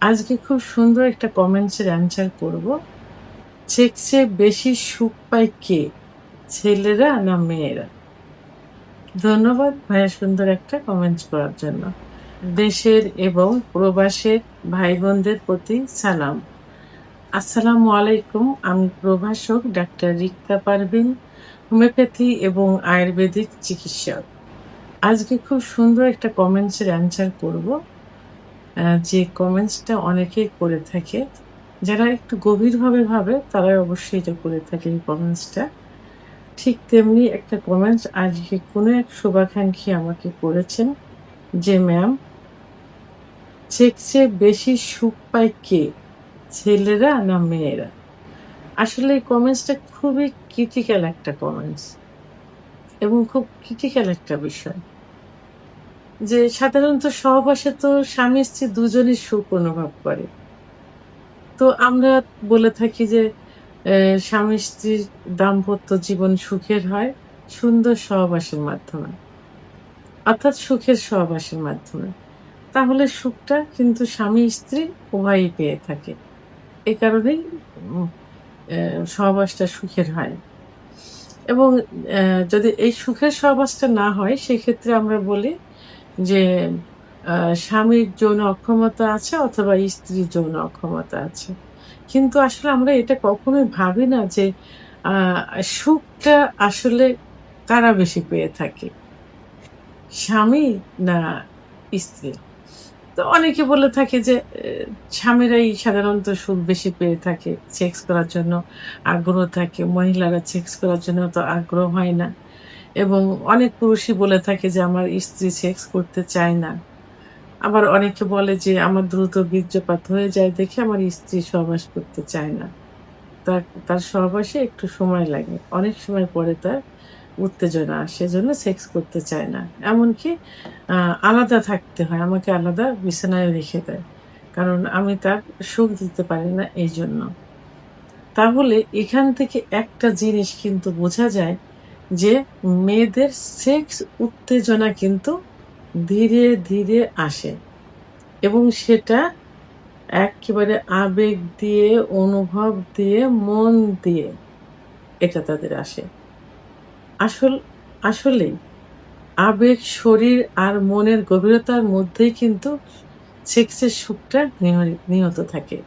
আজকে খুব সুন্দর একটা কমেন্টসের অ্যান্সার করব। সেক্সে বেশি সুখ পায় কে? ছেলেরা না মেয়েরা? ধন্যবাদ ভাইয়া সুন্দর একটা কমেন্টস করার জন্য। দেশের এবং প্রবাসের ভাই-বোনদের প্রতি সালাম। আসসালামু আলাইকুম। আমি প্রভাষক ডাক্তার রিক্তা পারভীন, হোমিওপ্যাথি এবং আয়ুর্বেদিক চিকিৎসক। আজকে খুব সুন্দর একটা কমেন্টসের অ্যান্সার করব। যে কমেন্টসটা অনেকেই করে থাকে। যারা একটু গভীরভাবে ভাবে তারাই অবশ্যই এটা করে থাকে এই কমেন্টসটা। ঠিক তেমনি একটা কমেন্টস আজকে কোনো এক শুভাকাঙ্ক্ষী আমাকে করেছেন যে, "ম্যাম, সেক্সে বেশি সুখ পায় কে? ছেলেরা না মেয়েরা?" আসলে এই কমেন্টসটা খুবই ক্রিটিক্যাল একটা কমেন্টস এবং খুব ক্রিটিক্যাল একটা বিষয়। যে সাধারণত সহবাসে তো স্বামী-স্ত্রী দুজনই সুখ অনুভব করে। তো আমরা বলে থাকি যে স্বামী-স্ত্রীর দাম্পত্য জীবন সুখের হয় সুন্দর সহবাসের মাধ্যমে। অর্থাৎ সুখের সহবাসের মাধ্যমে। তাহলে সুখটা কিন্তু স্বামী-স্ত্রী উভয়ই পেয়ে থাকে। এ কারণেই উম সহবাসটা সুখের হয়। এবং যদি এই সুখের সহবাসটা না হয় সেক্ষেত্রে আমরা বলি যে আ স্বামীর যৌন অক্ষমতা আছে অথবা স্ত্রীর যৌন অক্ষমতা আছে। কিন্তু আসলে আমরা এটা কখনোই ভাবি না যে আ সুখটা আসলে কারা বেশি পেয়ে থাকে? স্বামী না স্ত্রী? তো অনেকে বলে থাকে যে স্বামীরাই সাধারণত সুখ বেশি পেয়ে থাকে। সেক্স করার জন্য আগ্রহ থাকে। মহিলারা সেক্স করার জন্য অত আগ্রহ হয় না। এবং অনেক পুরুষই বলে থাকে যে আমার স্ত্রী সেক্স করতে চায় না। আবার অনেকে বলে যে আমার দ্রুত বীর্যপাত হয়ে যায় দেখে আমার স্ত্রী সহবাস করতে চায় না। তার সহবাসে একটু সময় লাগে। অনেক সময় পরে তার উত্তেজনা আসে। এজন্য সেক্স করতে চায় না। এমনকি আ আলাদা থাকতে হয়। আমাকে আলাদা বিছানায় রেখে দেয়। কারণ আমি তার সুখ দিতে পারি না এইজন্য। তাহলে এখান থেকে একটা জিনিস কিন্তু বোঝা যায় যে মেয়েদের সেক্স উত্তেজনা কিন্তু ধীরে, ধীরে আসে এবং সেটা এক্কেবারে আবেগ দিয়ে, অনুভব দিয়ে, মন দিয়ে এটা তাদের আসে। আসল আসলেই আবেগ, শরীর আর মনের গভীরতার মধ্যেই কিন্তু সেক্সের সুখটা নিহিত থাকে।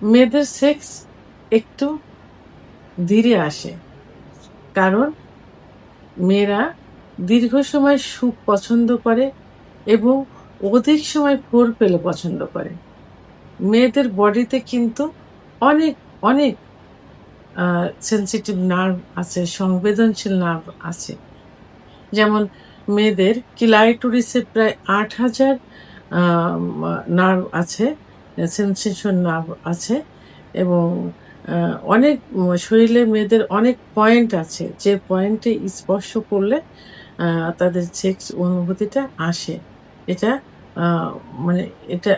মেয়েদের সেক্স একটু ধীরে আসে। কারণ মেয়েরা দীর্ঘ সময় সুখ পছন্দ করে এবং অধিক সময় পেলে পছন্দ করে। মেয়েদের বডিতে কিন্তু অনেক, অনেক আ সেনসিটিভ নার্ভ আছে, সংবেদনশীল নার্ভ আছে। যেমন মেয়েদের ক্লাইটোরিসে প্রায় ৮,০০০ আম নার্ভ আছে, সেনসেশন নার্ভ আছে এবং আ অনেক শরীরে মেয়েদের অনেক পয়েন্ট আছে, যে পয়েন্টে স্পর্শ করলে আ তাদের সেক্স অনুভূতিটা আসে। এটা আ মানে এটা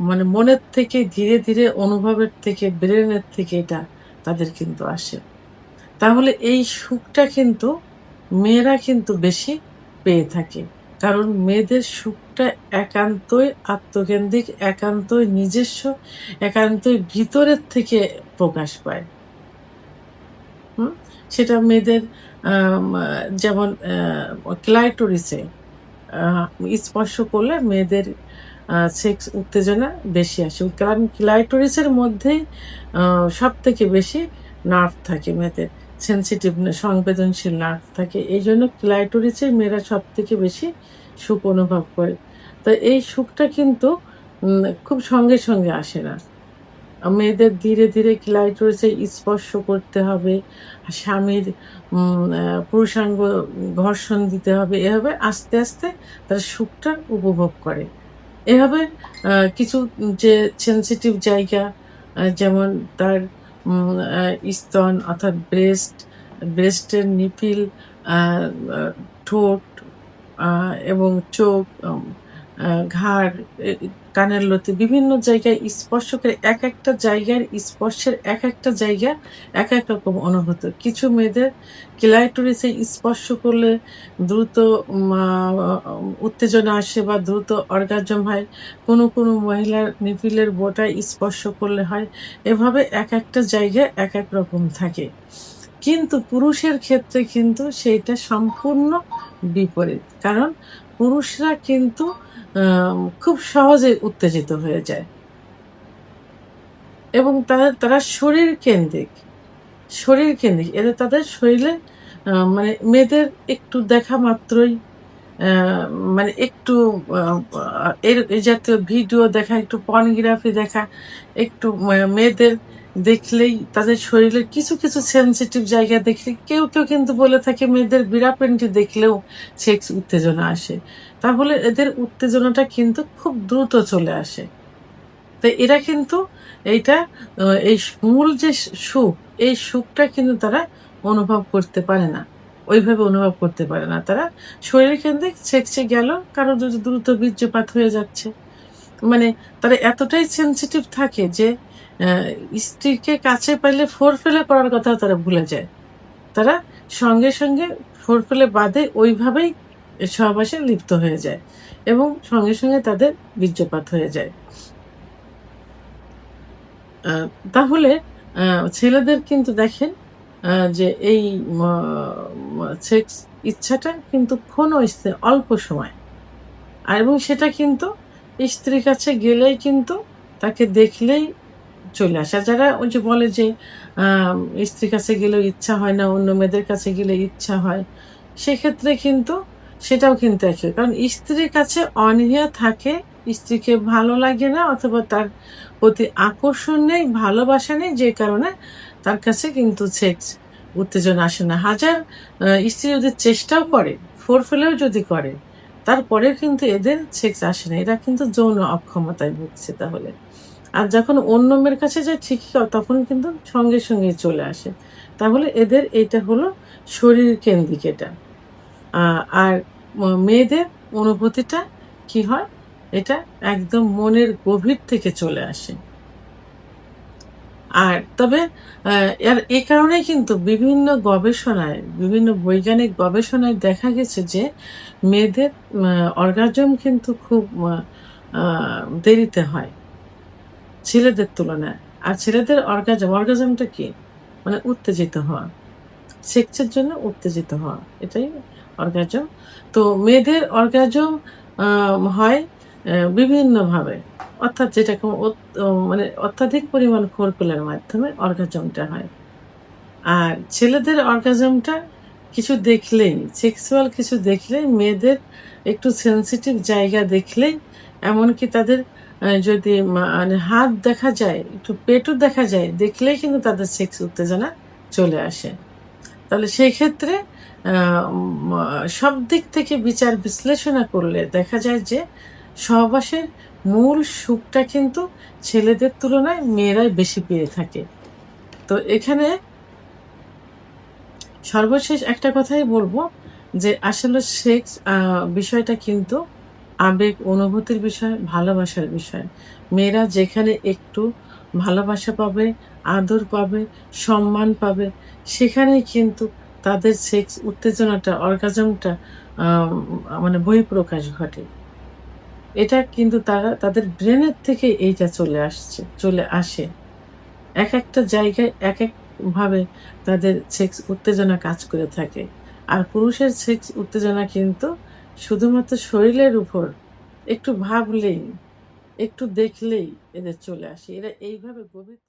মানে মনের থেকে ধীরে, ধীরে অনুভবের থেকে ব্রেনের থেকে এটা তাদের কিন্তু আসে। তাহলে এই সুখটা কিন্তু মেয়েরা কিন্তু বেশি পেয়ে থাকে। কারণ মেয়েদের সুখটা একান্তই আত্মকেন্দ্রিক, একান্তই নিজস্ব, একান্তই ভিতরের থেকে প্রকাশ পায়। হুম? সেটা মেয়েদের আম আ যেমন ক্লাইটোরিসে আ স্পর্শ করলে মেয়েদের সেক্স উত্তেজনা বেশি আসে। কারণ ক্লাইটোরিসের মধ্যেই আ সবথেকে বেশি নার্ভ থাকে মেয়েদের। সেনসিটিভ সংবেদনশীল নার্ভ থাকে। এইজন্য ক্লাইটোরিসে মেয়েরা সবথেকে বেশি সুখ অনুভব করে। তো এই সুখটা কিন্তু খুব সঙ্গে, সঙ্গে আসে না। মেয়েদের ধীরে, ধীরে ক্লাইটোরিসে স্পর্শ করতে হবে। স্বামীর পুরুষাঙ্গ ঘর্ষণ দিতে হবে। এভাবে আস্তে, আস্তে তারা সুখটা উপভোগ করে। এভাবে কিছু যে সেনসিটিভ জায়গা যেমন তার উম আ স্তন অর্থাৎ ব্রেস্টের নিপিল, আ আ ঠোঁট এবং চোখ, ঘাড়, কানের লতি বিভিন্ন জায়গায় স্পর্শ করে একেকটা জায়গার স্পর্শের একেকটা জায়গা একেক রকম অনুভূত। কিছু মেয়েদের ক্লাইটোরিসে স্পর্শ করলে দ্রুত মা উত্তেজনা আসে বা দ্রুত অর্গাজম হয়। কোনো মহিলার নিপিলের বোটায় স্পর্শ করলে হয়। এভাবে একেকটা জায়গায় একেক রকম থাকে। কিন্তু পুরুষের ক্ষেত্রে কিন্তু সেইটা সম্পূর্ণ বিপরীত। কারণ পুরুষরা কিন্তু খুব সহজে উত্তেজিত হয়ে যায় এবং তারা শরীরকেন্দ্রিক। এরা তাদের শরীরে মানে মেয়েদের একটু দেখা মাত্রই আ মানে একটু আ এই জাতীয় ভিডিও দেখা, একটু পর্নোগ্রাফি দেখা, একটু মেয়েদের দেখলেই তাদের শরীরের কিছু সেনসিটিভ জায়গা দেখলে কেউ কিন্তু বলে থাকে মেয়েদের বিরা পেন্টি দেখলেও সেক্স উত্তেজনা আসে। তাহলে এদের উত্তেজনাটা কিন্তু খুব দ্রুত চলে আসে। তো এরা কিন্তু এইটা এই মূল যে সুখ, এই সুখটা কিন্তু তারা অনুভব করতে পারে না। ওইভাবে অনুভব করতে পারে না। তারা শরীরকেন্দ্রিক সেক্সে গেল, কারো যদি দ্রুত বীর্যপাত হয়ে যাচ্ছে। মানে তারা এতটাই সেনসিটিভ থাকে যে অ্যা স্ত্রীকে কাছে পাইলে ফোরপ্লে করার কথাও তারা ভুলে যায়। তারা সঙ্গে ফোরপ্লে বাদে ওইভাবেই সহবাসে লিপ্ত হয়ে যায় এবং সঙ্গে তাদের বীর্যপাত হয়ে যায়। আ তাহলে আ ছেলেদের কিন্তু দেখেন যে এই ম ম সেক্স ইচ্ছাটা কিন্তু ক্ষণস্থায়ী অল্প সময়। এবং সেটা কিন্তু স্ত্রীর কাছে গেলেই কিন্তু তাকে দেখলেই চলে আসে। আর যারা ওই যে বলে যে আ স্ত্রীর কাছে গেলেও ইচ্ছা হয় না, অন্য মেয়েদের কাছে গেলে ইচ্ছা হয়। সেক্ষেত্রে কিন্তু সেটাও কিন্তু একই। কারণ স্ত্রীর কাছে অনীহা থাকে, স্ত্রীকে ভালো লাগে না অথবা তার প্রতি আকর্ষণ নেই, ভালোবাসা নেই, যে কারণে তার কাছে কিন্তু সেক্স উত্তেজনা আসে না। হাজার স্ত্রী যদি চেষ্টাও করে, ফোরপ্লেও যদি করে, তারপরেও কিন্তু এদের সেক্স আসে না। এরা কিন্তু যৌন অক্ষমতায় ভুগছে তাহলে। আর যখন অন্য মেয়ের কাছে যায় ঠিকই তখন কিন্তু সঙ্গে চলে আসে। তাহলে এদের এইটা হলো শরীর কেন্দ্রিক এটা। আ আর মেয়েদের অনুভূতিটা কি হয়? এটা একদম মনের গভীর থেকে চলে আসে। আর তবে আ এই কারণেই কিন্তু বিভিন্ন বৈজ্ঞানিক গবেষণায় দেখা গেছে যে মেয়েদের আ অর্গাজম কিন্তু খুব আ দেরিতে হয় ছেলেদের তুলনায়। আর ছেলেদের অর্গাজমটা কি? মানে উত্তেজিত হওয়া। সেক্সের জন্য উত্তেজিত হওয়া। এটাই অর্গাজম। তো মেয়েদের অর্গাজম আ হয় বিভিন্নভাবে। অর্থাৎ যেটাকে মানে অত্যাধিক পরিমাণ ফোরপ্লের মাধ্যমে অর্গাজমটা হয়। আর ছেলেদের অর্গাজমটা কিছু দেখলেই, সেক্সুয়াল কিছু দেখলেই মেয়েদের একটু সেনসিটিভ জায়গা দেখলেই, এমনকি তাদের যদি মানে হাত দেখা যায়, একটু পেটও দেখা যায়, দেখলেই কিন্তু তাদের সেক্স উত্তেজনা চলে আসে। তাহলে সেই ক্ষেত্রে আ মা সব দিক থেকে বিচার বিশ্লেষণা করলে দেখা যায় যে সহবাসের মূল সুখটা কিন্তু ছেলেদের তুলনায় মেয়েরাই বেশি পেয়ে থাকে। তো এখানে সর্বশেষ একটা কথাই বলব যে আসলে সেক্স বিষয়টা কিন্তু আবেগ, অনুভূতির বিষয়, ভালোবাসার বিষয়। মেয়েরা যেখানে একটু ভালোবাসা পাবে, আদর পাবে, সম্মান পাবে, সেখানেই কিন্তু তাদের সেক্স উত্তেজনাটা, অর্গাজমটা আম মানে বহিঃপ্রকাশ ঘটে। এটা কিন্তু তারা তাদের ব্রেনের থেকে এইটা চলে আসে। একেকটা জায়গায় একেকভাবে তাদের সেক্স উত্তেজনা কাজ করে থাকে। আর পুরুষের সেক্স উত্তেজনা কিন্তু শুধুমাত্র শরীরের উপর একটু ভাবলেই, একটু দেখলেই এদের চলে আসে। এরা এইভাবে গভীর